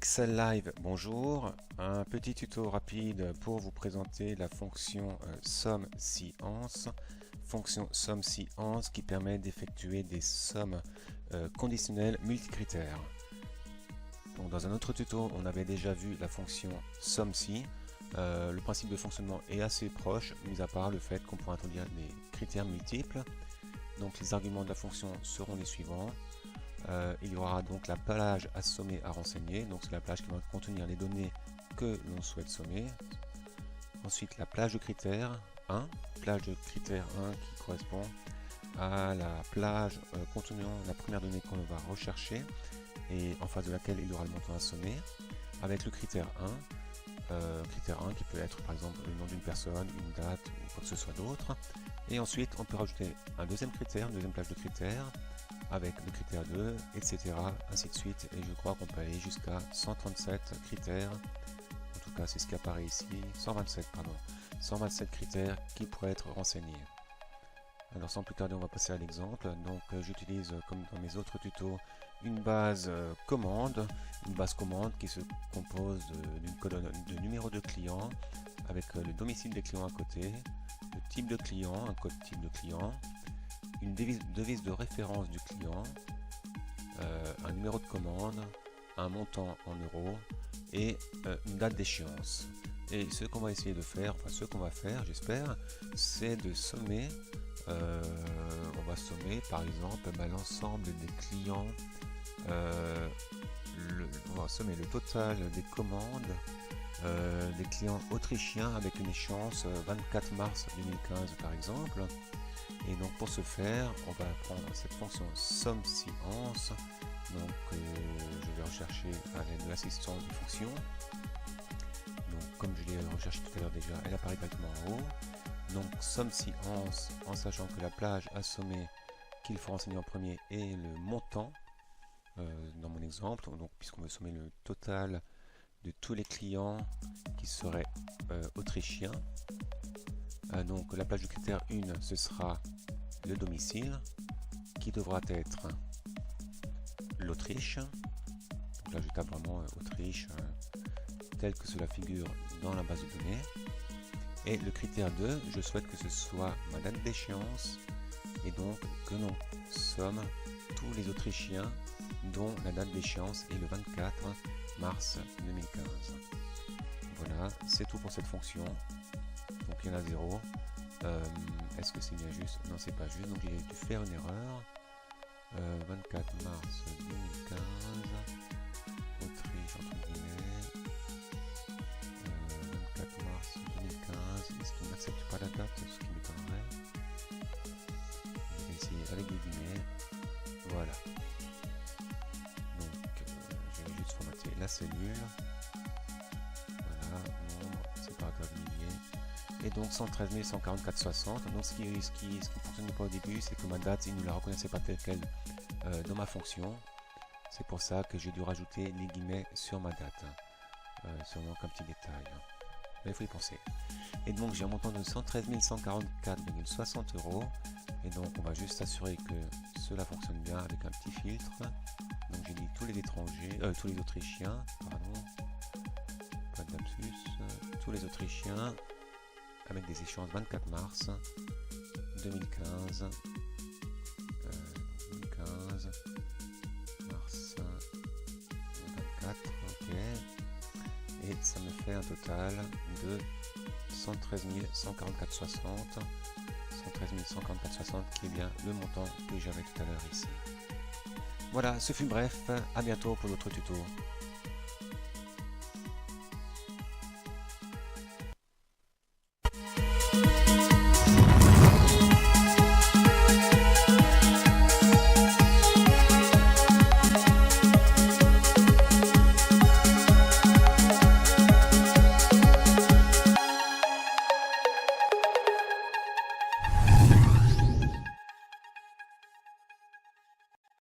Excel Live, bonjour. Un petit tuto rapide pour vous présenter la fonction SUMScience. Fonction SUMScience qui permet d'effectuer des sommes conditionnelles multicritères. Donc, dans un autre tuto, on avait déjà vu la fonction SUMSci. Le principe de fonctionnement est assez proche, mis à part le fait qu'on pourra introduire des critères multiples. Donc les arguments de la fonction seront les suivants. Il y aura donc la plage à sommer à renseigner, donc c'est la plage qui va contenir les données que l'on souhaite sommer. Ensuite la plage de critères 1, plage de critères 1 qui correspond à la plage contenant la première donnée qu'on va rechercher et en face de laquelle il y aura le montant à sommer, avec le critère 1 qui peut être par exemple le nom d'une personne, une date ou quoi que ce soit d'autre. Et ensuite on peut rajouter un deuxième critère, une deuxième plage de critères avec le critère 2, etc. ainsi de suite, et je crois qu'on peut aller jusqu'à 137 critères, en tout cas c'est ce qui apparaît ici, 127 pardon, 127 critères qui pourraient être renseignés. Alors sans plus tarder on va passer à l'exemple. Donc j'utilise comme dans mes autres tutos une base commande, qui se compose d'une colonne de numéro de client avec le domicile des clients à côté, le type de client, un code type de client, une devise de référence du client, un numéro de commande, un montant en euros et une date d'échéance. Et ce qu'on va essayer de faire, enfin ce qu'on va faire j'espère, c'est de sommer, on va sommer par exemple l'ensemble des clients, on va sommer le total des commandes des clients autrichiens avec une échéance 24 mars 2015 par exemple. Et donc pour ce faire, on va prendre cette fonction SUMScience. Donc je vais rechercher à l'aide de l'assistant de fonction. Donc comme je l'ai recherché tout à l'heure déjà, elle apparaît directement en haut. Donc SUMScience, en sachant que la plage à sommer qu'il faut renseigner en premier est le montant dans mon exemple. Donc puisqu'on veut sommer le total de tous les clients qui seraient autrichiens. Donc la plage du critère 1 ce sera le domicile qui devra être l'Autriche. Donc là je tape vraiment Autriche tel que cela figure dans la base de données. Et le critère 2, je souhaite que ce soit ma date d'échéance et donc que l'on somme tous les Autrichiens dont la date d'échéance est le 24 mars 2015. Voilà, c'est tout pour cette fonction. Donc il y en a 0. Est-ce que c'est bien juste? Non, c'est pas juste, donc j'ai dû faire une erreur. 24 mars 2015, Autriche entre guillemets. 24 mars 2015, est-ce qu'il n'accepte pas la date? Ce qui m'étonnerait. Je vais essayer avec des guillemets. Voilà. Donc je vais juste formater la cellule. Voilà, nombre, séparateur de milliers. Et donc 113 144 60. Donc ce qui ne fonctionnait pas au début, c'est que ma date, il ne la reconnaissait pas telle quelle dans ma fonction. C'est pour ça que j'ai dû rajouter les guillemets sur ma date. Sûrement qu'un petit détail. Mais il faut y penser. Et donc j'ai un montant de 113 144,60 €. Et donc on va juste s'assurer que cela fonctionne bien avec un petit filtre. Donc j'ai dit tous les étrangers, tous les Autrichiens, pardon, pas de lapsus, tous les Autrichiens avec des échéances 24 mars 2015, 2015 mars 24, ok, et ça me fait un total de 113 144,60, 113 144,60 qui est bien le montant que j'avais tout à l'heure ici. Voilà, ce fut bref, à bientôt pour d'autres tutos.